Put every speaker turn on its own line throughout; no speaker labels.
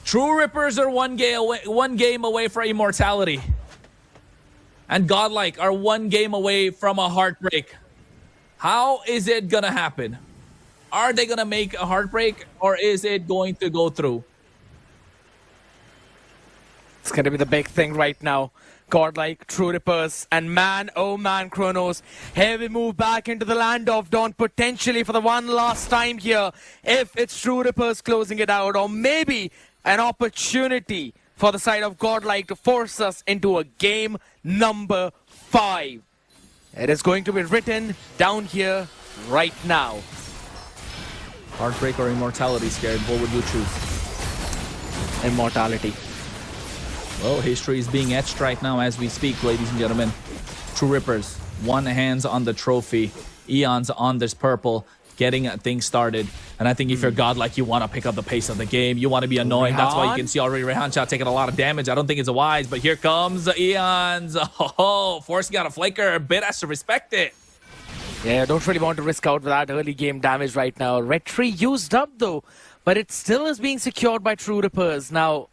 True Rippers are one game away from immortality. And Godlike are one game away from a heartbreak. How is it gonna happen? Are they gonna make a heartbreak, or is it going to go through?
It's gonna be the big thing right now. Godlike, True Rippers, and man, oh man, Kronos. Here we move back into the land of Dawn, potentially for the one last time here. If it's True Rippers closing it out, or maybe an opportunity for the side of Godlike to force us into a game number 5. It is going to be written down here right now.
Heartbreak or immortality, Scared? What would you choose?
Immortality.
Well, history is being etched right now as we speak, ladies and gentlemen. True Rippers, one hands on the trophy. Eons on this purple, getting things started. And I think if you're Godlike, you want to pick up the pace of the game. You want to be annoying. That's why you can see already Rehan Shah taking a lot of damage. I don't think it's wise, but here comes the Eons. Oh, forcing out a flaker. Bit has to respect it.
Yeah, don't really want to risk out with that early game damage right now. Red Tree used up though, but it still is being secured by True Rippers. Now,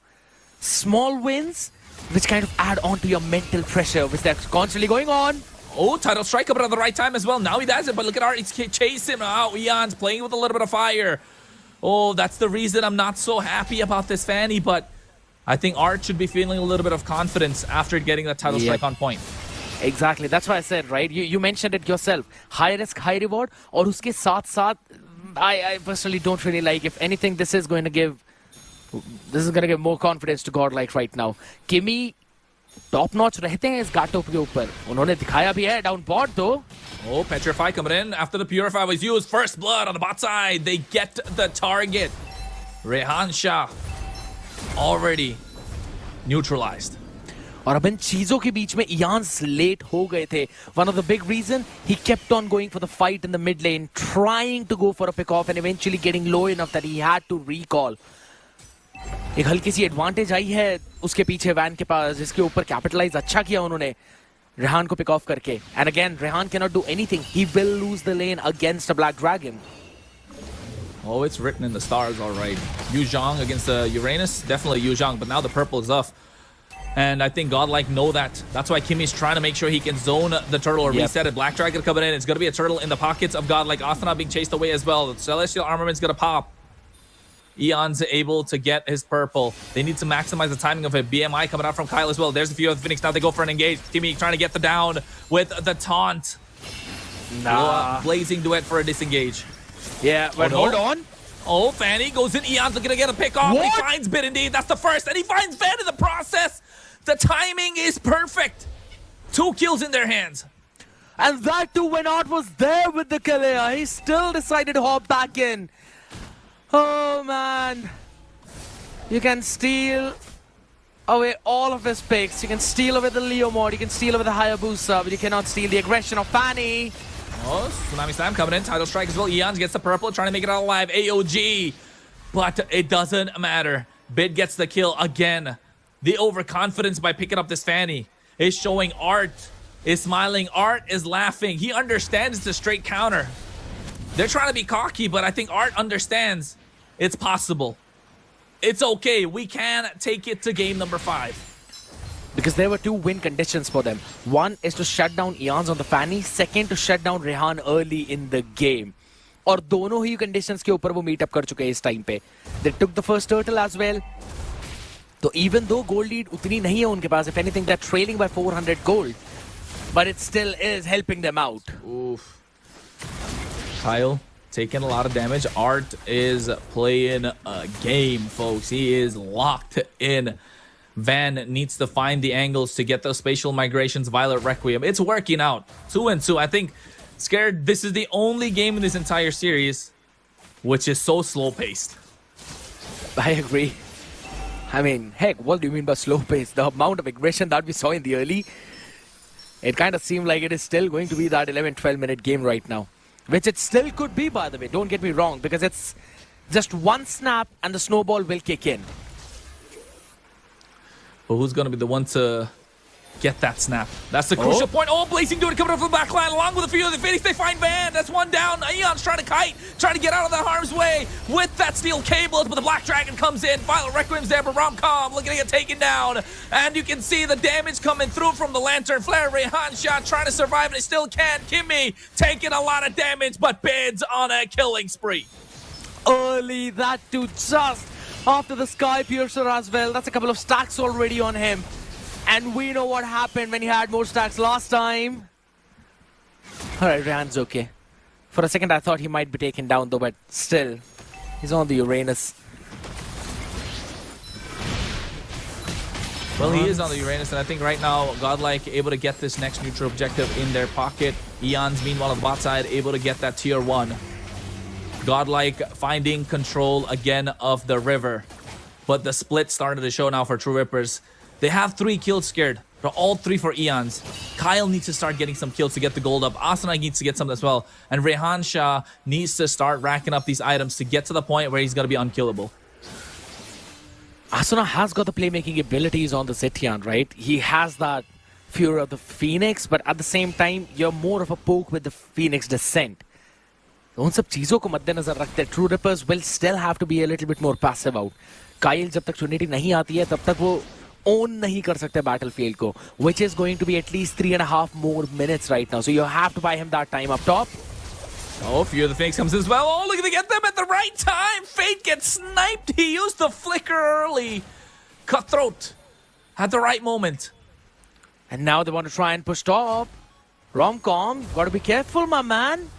small wins, which kind of add on to your mental pressure, which that's constantly going on.
Oh, title strike up at the right time as well. Now he does it, but look at Art. He's chasing him out. Eon's playing with a little bit of fire. Oh, that's the reason I'm not so happy about this Fanny, but I think Art should be feeling a little bit of confidence after getting that title strike on point.
Exactly. That's why I said, right? You mentioned it yourself. High risk, high reward. Or uske saath, I personally don't really like. If anything, this is going to give more confidence to Godlike right now. Kimmy top notch रहते हैं इस घाटों के ऊपर. उन्होंने दिखाया भी है down bot though.
Oh, Petrify coming in after the Purify was used. First blood on the bot side. They get the target. Rehan Shah already neutralized.
और अब इन चीजों के बीच में Eons late हो गए थे. One of the big reason he kept on going for the fight in the mid lane, trying to go for a pick off and eventually getting low enough that he had to recall. एक हल्की सी advantage आई है उसके पीछे van के पास, जिसके ऊपर capitalise अच्छा किया उन्होंने रेहान को पिक ऑफ करके. And again Rehan can not do anything. He will lose the lane against a black dragon.
Oh, it's written in the stars, all right. Yu Zhang against the Uranus, definitely Yu Zhang, but now the purple is off. And I think Godlike know that. That's why Kimmy's trying to make sure he can zone the turtle or reset it. Black Dragon coming in. It's going to be a turtle in the pockets of Godlike. Asana being chased away as well. Celestial Armament's going to pop. Eon's able to get his purple. They need to maximize the timing of it. BMI coming out from Kyle as well. There's a few of the Phoenix. Now they go for an engage. Kimmy trying to get the down with the taunt.
Nah.
Blazing duet for a disengage.
Yeah, but hold on.
Oh, Fanny goes in. Eon's looking to get a pick off. He finds Bit indeed. That's the first. And he finds Van in the process. The timing is perfect. 2 kills in their hands.
And that too when Art was there with the Kalea. He still decided to hop back in. Oh man. You can steal away all of his picks. You can steal away the Leo mod. You can steal away the Hayabusa. But you cannot steal the aggression of Fanny.
Oh, Tsunami Slam coming in. Title strike as well. Eons gets the purple. Trying to make it out alive. AOG. But it doesn't matter. Bid gets the kill again. The overconfidence by picking up this Fanny is showing. Art is smiling. Art is laughing. He understands it's a straight counter. They're trying to be cocky, but I think Art understands it's possible. It's okay. We can take it to game number 5.
Because there were 2 win conditions for them. One is to shut down Eons on the Fanny. Second, to shut down Rehan early in the game. और दोनों ही conditions के ऊपर वो meet up कर चुके हैं इस time पे. They took the first turtle as well. So even though gold lead उतनी नहीं है उनके पास, if anything, they're trailing by 400 gold. But it still is helping them out.
Oof. Kyle taking a lot of damage. Art is playing a game, folks. He is locked in. Van needs to find the angles to get those spatial migrations. Violet Requiem. It's working out. 2-2. I think, Scared, this is the only game in this entire series which is so slow-paced.
I agree. I mean, heck, what do you mean by slow-paced? The amount of aggression that we saw in the early, it kind of seemed like it is still going to be that 11-12 minute game right now. Which it still could be, by the way. Don't get me wrong, because it's just one snap and the snowball will kick in.
But who's going to be the one to get that snap. That's the crucial point. Oh, Blazing Dude coming up from the back line along with a few of the Phoenix. They find Van. That's one down. Eon's trying to kite, trying to get out of the harm's way with that steel cables, but the Black Dragon comes in. Violent Requiem's there, but Rom-Com looking to get taken down. And you can see the damage coming through from the Lantern Flare. Rehan shot trying to survive, and he still can. Kimmy taking a lot of damage, but Bids on a killing spree.
Early, that too, just after the Sky Piercer as well. That's a couple of stacks already on him. And we know what happened when he had more stacks last time. Alright, Rehan's okay. For a second I thought he might be taken down though, but still, he's on the Uranus.
Well, he is on the Uranus, and I think right now, Godlike able to get this next neutral objective in their pocket. Eons, meanwhile, on the bot side, able to get that tier 1. Godlike finding control again of the river. But the split started to show now for True Rippers. They have 3 kills scared. They're all 3 for Eons. Kyle needs to start getting some kills to get the gold up. Asuna needs to get some as well. And Rehan Shah needs to start racking up these items to get to the point where he's going to be unkillable.
Asuna has got the playmaking abilities on the Zetian, right? He has that Fury of the Phoenix, but at the same time, you're more of a poke with the Phoenix Descent. उन सब चीजों को मद्देनजर रखते True Rippers will still have to be a little bit more passive out. Kyle जब तक Trinity नहीं आती है तब तक वो own नहीं कर सकते battlefield को, which is going to be at least 3.5 more minutes right now. So you have to buy him that time up top.
Oh, Fear of the Phoenix comes as well. Oh, look at they get them at the right time. Fate gets sniped. He used the flicker early. Cutthroat at the right moment.
And now they want to try and push top. Rom-Com, gotta be careful, my man.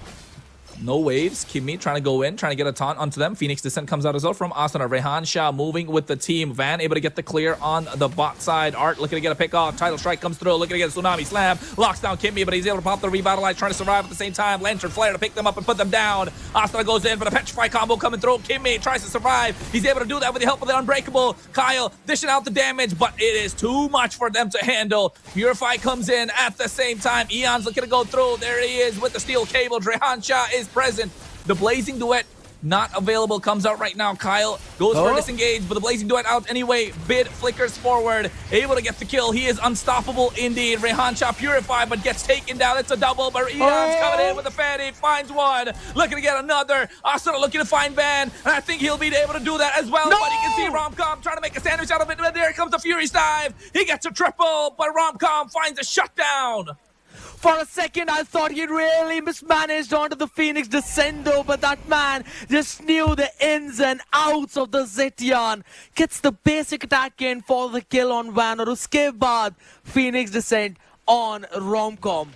No waves. Kimmy trying to go in, trying to get a taunt onto them. Phoenix Descent comes out as well from Asuna. Rehan Shah moving with the team. Van able to get the clear on the bot side. Art looking to get a pick off. Tidal Strike comes through. Looking to get a Tsunami Slam. Locks down Kimmy, but he's able to pop the Revitalize, trying to survive at the same time. Lantern Flare to pick them up and put them down. Asuna goes in for the Petrify combo coming through. Kimmy tries to survive. He's able to do that with the help of the Unbreakable. Kyle dishing out the damage, but it is too much for them to handle. Purify comes in at the same time. Eon's looking to go through. There he is with the steel cable. Rehan Shah is present. The Blazing Duet not available, comes out right now. Kyle goes for a disengage, but the Blazing Duet out anyway. Bid flickers forward, able to get the kill. He is unstoppable indeed. Rehan Shah purified, but gets taken down. It's a double, but Eon's coming in with a Fanny, finds one, looking to get another. Asuna looking to find Van, and I think he'll be able to do that as well. But you can see Rom-Com trying to make a sandwich out of it. But there comes the Fury's dive. He gets a triple, but Rom-Com finds a shutdown.
For a second, I thought he really mismanaged onto the Phoenix Descendo, but that man just knew the ins and outs of the Zetian. Gets the basic attack in for the kill on Van, और उसके बाद Phoenix Descent on Rom-Com.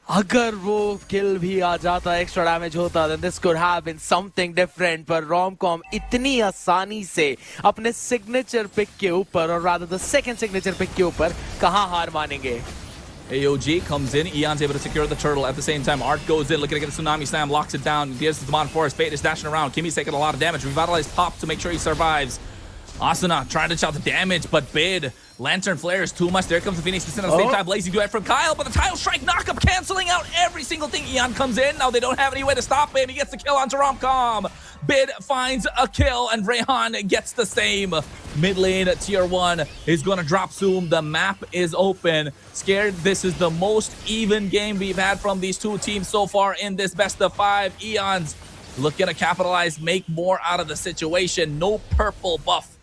अगर वो kill भी आ जाता, extra damage होता, then this could have been something different. But Rom-Com इतनी आसानी से अपने signature pick के ऊपर, or rather the second signature pick के ऊपर, कहाँ हार मानेंगे?
AOG comes in. Eon's able to secure the turtle at the same time. Art goes in, looking to get a Tsunami Slam, locks it down. Gives the Demon Forest. Fate is dashing around. Kimmy's taking a lot of damage. Revitalized pop to make sure he survives. Asuna trying to shout the damage, but Bid. Lantern Flare is too much. There comes the Phoenix Descent at the same time. Blazing Duet from Kyle, but the Tidal Strike knockup canceling out every single thing. Eon comes in. Now they don't have any way to stop him. He gets the kill onto Rom-Com. Bid finds a kill, and Rehan gets the same. Mid lane tier 1 is going to drop soon. The map is open. Scared, this is the most even game we've had from these two teams so far in this best of 5. Eons looking to capitalize, make more out of the situation. No purple buff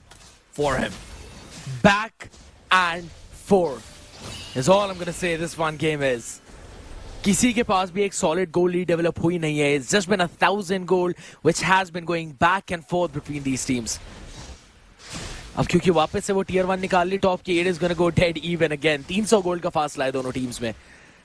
for him.
Back and forth is all I'm gonna say this one game is. किसी के पास भी एक solid goal lead develop हुई नहीं है. It's just been 1,000 goal which has been going back and forth between these teams. अब क्योंकि वापस से वो tier 1 निकाल ली top की, it is gonna go dead even again. 300 goal का फासला है दोनों teams में.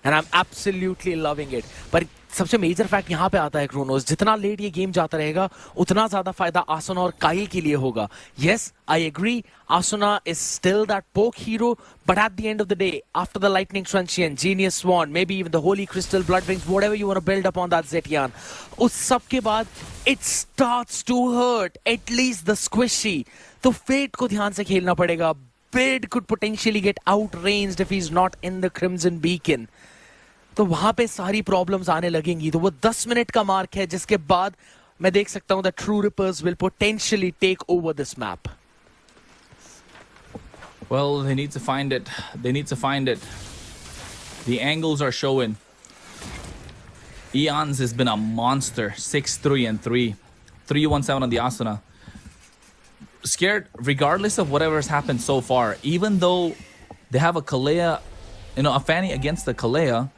And I'm absolutely loving it. But सबसे मेजर फैक्ट यहाँ पे आता है क्रोनोस, जितना लेट ये गेम जाता रहेगा उतना ज्यादा फायदा आसुना और काइल के लिए होगा. Yes, I agree. Asuna is still that poke hero, but at the end of the day, after the Lightning Truncheon, Genius Swan, maybe even the Holy Crystal, Blood Wings, whatever you want to build upon that Zetian, उस सब के बाद it starts to hurt, at least the squishy. तो Fate को ध्यान से खेलना पड़ेगा. Bid could potentially get outranged if he's not in the Crimson Beacon. तो वहां पे सारी प्रॉब्लम्स आने लगेंगी. तो वो 10 मिनट का मार्क है जिसके बाद मैं देख सकता हूं that True Rippers will potentially take over this map.
Well, they need to find it. They need to find it. The angles are showing. Eons has been a monster. 6-3 3. 3-1-7 on the Asuna. Scared, regardless of whatever has happened so far, even though they have a Kalea, a Fanny against the Kalea,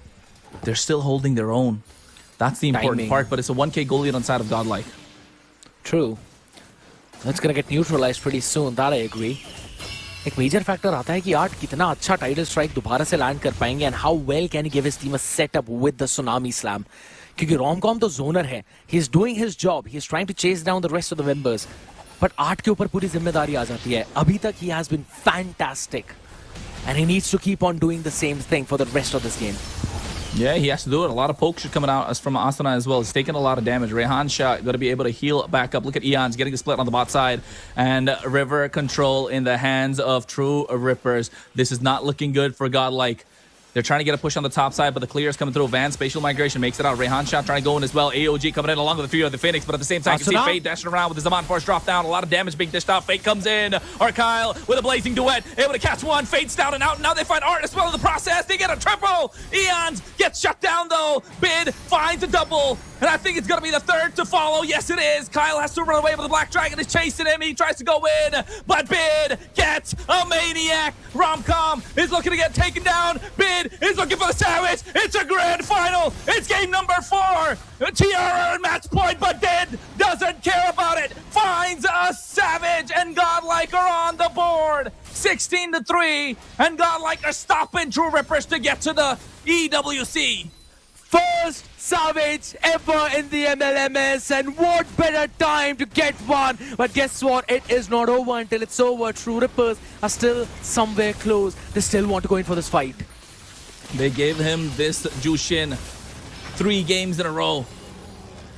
they're still holding their own. That's the important part, but it's a 1k Goliath on side of Godlike.
True. That's gonna get neutralized pretty soon, that I agree. एक major factor आता है कि art कितना अच्छा title strike दोबारा से land कर पाएंगे and how well can he give his team a setup with the tsunami slam क्योंकि रोमकॉम तो जोनर है he is doing his job he is trying to chase down the rest of the members but आर्ट के ऊपर पूरी जिम्मेदारी आ जाती है अभी तक he has been fantastic and he needs to keep on doing the same thing for the rest of this game.
Yeah, he has to do it. A lot of pokes are coming out from Asuna as well. He's taking a lot of damage. Rehan Shah going to be able to heal back up. Look at Eons getting the split on the bot side. And River control in the hands of True Rippers. This is not looking good for Godlike. They're trying to get a push on the top side, but the clear is coming through. Van, spatial migration, makes it out. Rehan Shah trying to go in as well. AOG coming in along with the three of the Phoenix, but at the same time, you can see Fate dashing around with the Zaman Force drop down. A lot of damage being dished out. Fate comes in. Arkyle with a blazing duet, able to catch one. Fate's down and out. And now they find Art as well in the process. They get a triple. Eons gets shut down though. Bid finds a double. And I think it's going to be the third to follow. Yes, it is. Kyle has to run away, but the Black Dragon is chasing him. He tries to go in, but Bid gets a maniac. Romcom is looking to get taken down. Bid is looking for the Savage. It's a grand final. It's game number 4. Tiara and match point, but Bid doesn't care about it. Finds a Savage, and Godlike are on the board. 16-3, and Godlike are stopping True Rippers to get to the EWC.
First Savage ever in the MLMS, and what better time to get one. But guess what? It is not over until it's over. True Rippers are still somewhere close. They still want to go in for this fight.
They gave him this Jushin 3 games in a row.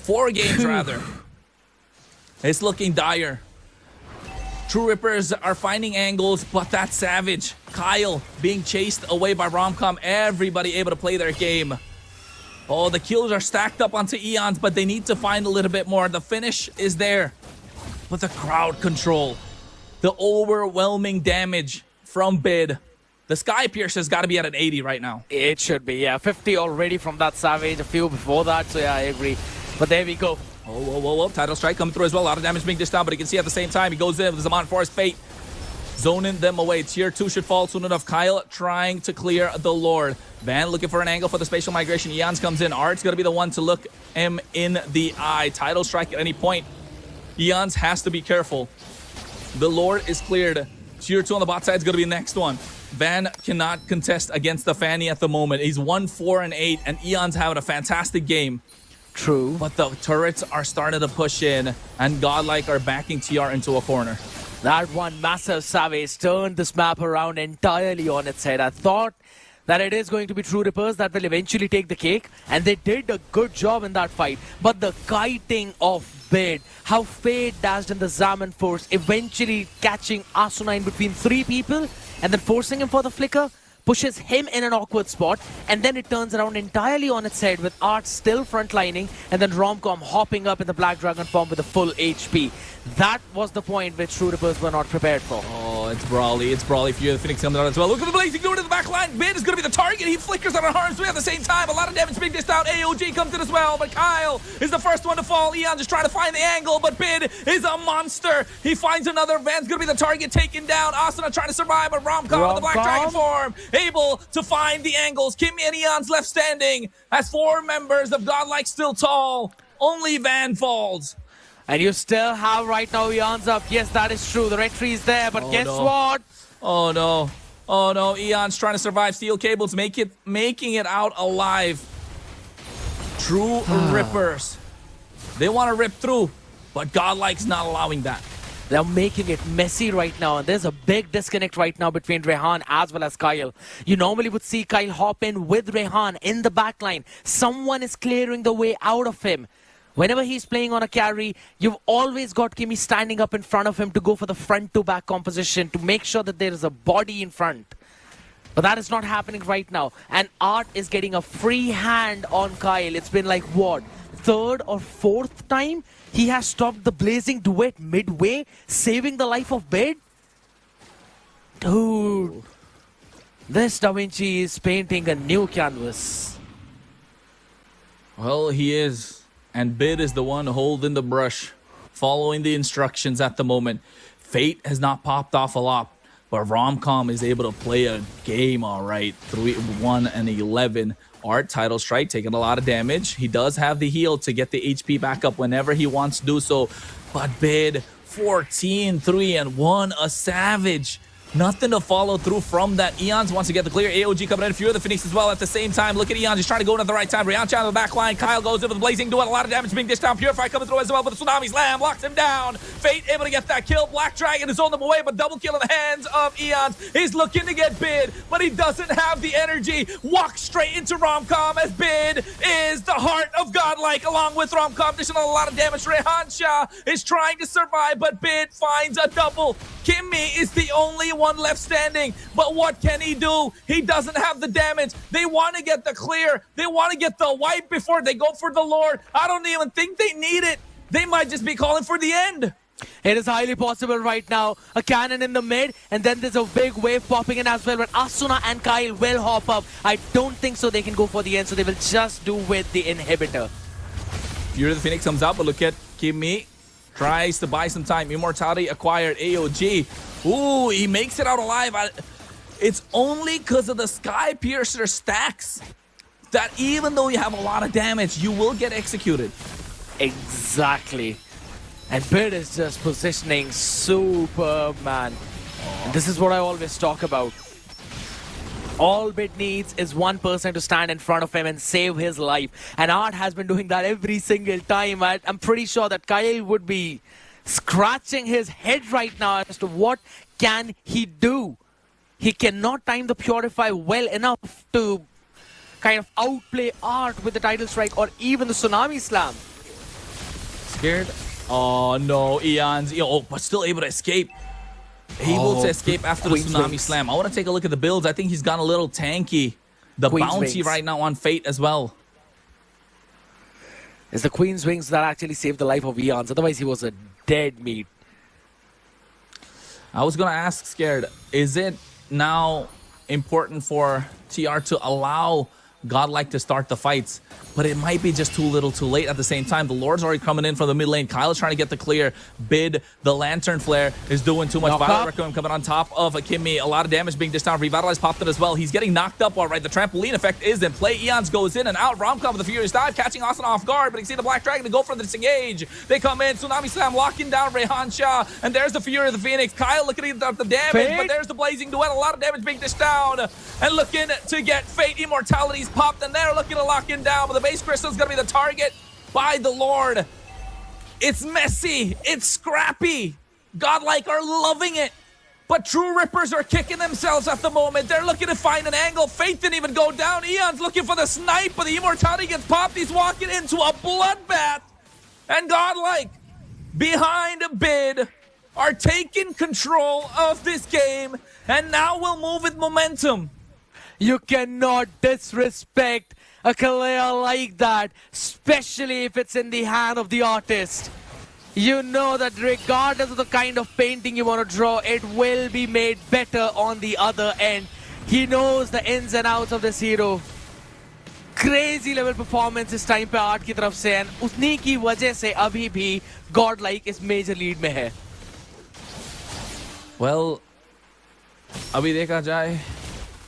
4 games rather. It's looking dire. True Rippers are finding angles, but that Savage, Kyle, being chased away by Romcom. Everybody able to play their game. Oh, the kills are stacked up onto Eons, but they need to find a little bit more. The finish is there. But the crowd control, the overwhelming damage from Bid. The Sky Pierce has got to be at an 80 right now.
It should be, yeah. 50 already from that Savage, a few before that, so yeah, I agree. But there we go.
Oh, whoa, whoa, whoa. Tidal Strike coming through as well. A lot of damage being dished down, but you can see at the same time, he goes in with Zaman Force Fate. Zoning them away. Tier 2 should fall soon enough. Kyle trying to clear the Lord. Van looking for an angle for the spatial migration. Eons comes in. Art's going to be the one to look him in the eye. Tidal strike at any point. Eons has to be careful. The Lord is cleared. Tier 2 on the bot side is going to be the next one. Van cannot contest against the Fanny at the moment. He's 1-4-8, and Eons having a fantastic game.
True.
But the turrets are starting to push in, and Godlike are backing TR into a corner.
That one massive Savage turned this map around entirely on its head. I thought that it is going to be True Rippers that will eventually take the cake, and they did a good job in that fight. But the kiting of Bid, how Fade dashed in the Zaman Force, eventually catching Asuna in between 3 people, and then forcing him for the flicker, pushes him in an awkward spot, and then it turns around entirely on its head with Art still frontlining, and then Romcom hopping up in the Black Dragon form with a full HP. That was the point which True Rippers were not prepared for.
Oh, it's Brawley. It's Brawley for you. The Phoenix coming out as well. Look at the blazing door to the back line. Bid is going to be the target. He flickers on harm's way at the same time. A lot of damage being dished out. AOG comes in as well, but Kyle is the first one to fall. Eon just trying to find the angle, but Bid is a monster. He finds another. Van's going to be the target taken down. Asuna trying to survive, but Romcom in the Black Dragon form, able to find the angles. Kimmy and Eon's left standing as 4 members of Godlike still tall. Only Van falls.
And you still have right now Eon's up. Yes, that is true. The red tree is there, but guess what?
Oh no. Oh no. Eon's trying to survive. Steel cables making it out alive. True Rippers. They want to rip through, but Godlike's not allowing that.
They're making it messy right now, and there's a big disconnect right now between Rehan as well as Kyle. You normally would see Kyle hop in with Rehan in the backline. Someone is clearing the way out of him. Whenever he's playing on a carry, you've always got Kimmy standing up in front of him to go for the front-to-back composition to make sure that there is a body in front. But that is not happening right now. And Art is getting a free hand on Kyle. It's been like, what, 3rd or 4th time he has stopped the blazing duet midway, saving the life of Bid? Dude, this Da Vinci is painting a new canvas.
Well, he is. And Bid is the one holding the brush, following the instructions at the moment. Fate has not popped off a lot, but Romcom is able to play a game all right. 3-1 and 11. Art title strike, taking a lot of damage. He does have the heal to get the HP back up whenever he wants to do so. But Bid, 14-3-1, a savage. Nothing to follow through from that. Eons wants to get the clear. AOG coming in. A few of the Phoenix as well at the same time. Look at Eons. He's trying to go in at the right time. Rian Chan on the back line. Kyle goes in with the Blazing Duel. A lot of damage being dished down. Purify coming through as well, but the Tsunami Slam locks him down. Fate able to get that kill. Black Dragon is on them away, but double kill in the hands of Eons. He's looking to get Bid, but he doesn't have the energy. Walks straight into Romcom as Bid is the heart of Godlike along with Romcom. Dishing a lot of damage. Rehan Shah is trying to survive, but Bid finds a double. Kimmy is the only one left standing. But what can he do? He doesn't have the damage. They want to get the clear. They want to get the wipe before they go for the Lord. I don't even think they need it. They might just be calling for the end.
It is highly possible right now. A cannon in the mid, and then there's a big wave popping in as well. But Asuna and Kyle will hop up. I don't think so they can go for the end, so they will just do with the inhibitor.
Fury of the Phoenix comes out, but look at Kimmy. Tries to buy some time. Immortality acquired. AOG. Ooh, he makes it out alive. It's only because of the Sky Piercer stacks that even though you have a lot of damage, you will get executed.
Exactly. And Bid is just positioning superb, man. And this is what I always talk about. All Bid needs is one person to stand in front of him and save his life. And Art has been doing that every single time. I'm pretty sure that Kyle would be scratching his head right now as to what can he do. He cannot time the Purify well enough to kind of outplay Art with the title strike or even the Tsunami Slam.
Scared? Oh no, Eons. But still able to escape. Able to escape after the Tsunami Slam. I want to take a look at the builds. I think he's gone a little tanky. The bounty right now on Fate as well.
It's the Queen's Wings that actually saved the life of Eons. Otherwise, he was a dead meat.
I was going to ask, Scared, is it now important for TR to allow Godlike to start the fights? But it might be just too little too late at the same time. The Lord's already coming in from the mid lane. Kyle's trying to get the clear. Bid, the Lantern Flare is doing too much. Violet Requiem coming on top of Kimmy. A lot of damage being dished down. Revitalize popped it as well. He's getting knocked up all right. The trampoline effect is in play. Eons goes in and out. Romcom with the Furious Dive, catching Asuna off guard. But you can see the Black Dragon to go for the disengage. They come in. Tsunami Slam locking down Rehan Shah. And there's the Fury of the Phoenix. Kyle looking at the damage. But there's the Blazing Duel. A lot of damage being dished down. And looking to get Fate. Immortality's popped. And they're looking to lock him down. But the base crystal's going to be the target by the Lord. It's messy. It's scrappy. Godlike are loving it. But True Rippers are kicking themselves at the moment. They're looking to find an angle. Fate didn't even go down. Eon's looking for the snipe, but the Immortality gets popped. He's walking into a bloodbath. And Godlike, behind a Bid, are taking control of this game. And now we'll move with momentum.
You cannot disrespect a Kalea like that, especially if it's in the hand of the artist. You know that regardless of the kind of painting you want to draw, it will be made better on the other end. He knows the ins and outs of this hero. Crazy level performance इस time पे art की तरफ से, and उतनी की वजह से अभी भी Godlike इस major lead में है.
Well, अभी देखा जाए,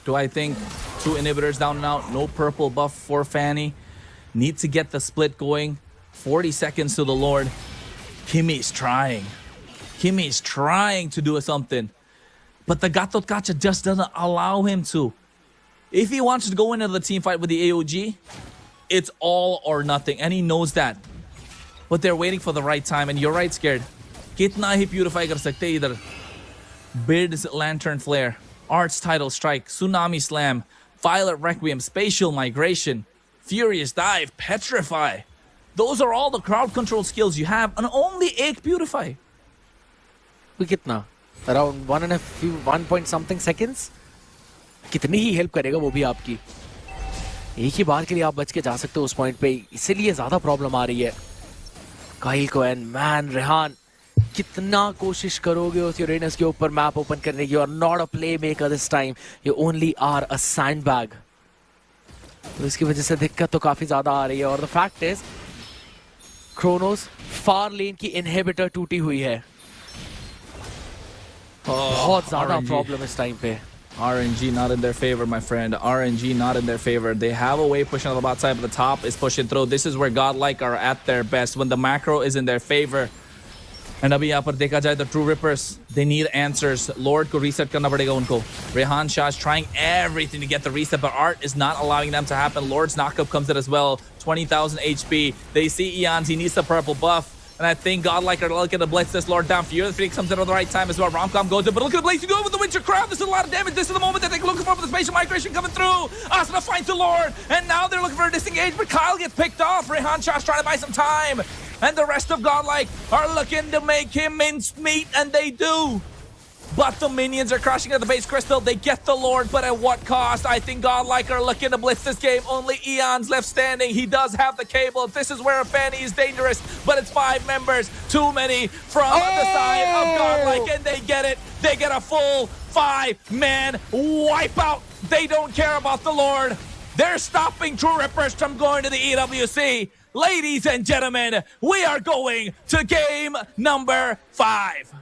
do I think 2 inhibitors down and out, no purple buff for Fanny. Need to get the split going. 40 seconds to the Lord. Kimmy's trying. Kimmy's trying to do something. But the Gatot Kacha just doesn't allow him to. If he wants to go into the team fight with the AOG, it's all or nothing. And he knows that. But they're waiting for the right time. And you're right, Scared. Kitna hi purify kar sakte idhar. Bid's Lantern Flare. Art's Title Strike. Tsunami Slam. Violet Requiem, Spatial Migration, Furious Dive, Petrify. Those are all the crowd control skills you have, and only 8 Purify.
कितना? Around 1 point something seconds? कितनी ही help करेगा वो भी आपकी? एक ही बार के लिए आप बच के जा सकते हो उस point पे, इसीलिए ज़्यादा problem आ रही है. Kyle को and man, Rehan, कितना कोशिश करोगे उस यूरेनस के ऊपर मैप ओपन करने की, और not a play maker this time, you only are a sandbag. तो इसकी वजह से दिक्कत तो काफी ज्यादा आ रही है। और द फैक्ट इज क्रोनोस फार लेन की इनहिबिटर टूटी हुई है। बहुत ज्यादा प्रॉब्लम इस टाइम पे।
RNG not in their favor, my friend. RNG not in their favor. They have a way pushing on the bot side, but the top is pushing through. This is where Godlike are at their best, when the macro is in their favor. And अभी यहाँ पर देखा जाए the True Rippers, they need answers. Lord को reset करना पड़ेगा उनको. Rehan Shah is trying everything to get the reset, but Art is not allowing them to happen. Lord's knockup comes in as well. 20,000 HP. They see Eons, he needs the purple buff. And I think Godlike are looking to blitz this Lord down. Fear the Phoenix comes in at the right time as well. Romcom goes in, but look at the Blaze. You go with the Winter Crown. This is a lot of damage. This is the moment that they're looking for the spatial migration coming through. Asuna finds the Lord, and now they're looking for a disengage, but Kyle gets picked off. Rehan Shah's trying to buy some time. And the rest of Godlike are looking to make him mince meat, and they do. But the minions are crashing at the base crystal. They get the Lord, but at what cost? I think Godlike are looking to blitz this game. Only Eon's left standing. He does have the cable. This is where a Fanny is dangerous, but it's 5 members. Too many from the side of Godlike, and they get it. They get a full 5-man wipeout. They don't care about the Lord. They're stopping True Rippers from going to the EWC. Ladies and gentlemen, we are going to game number 5.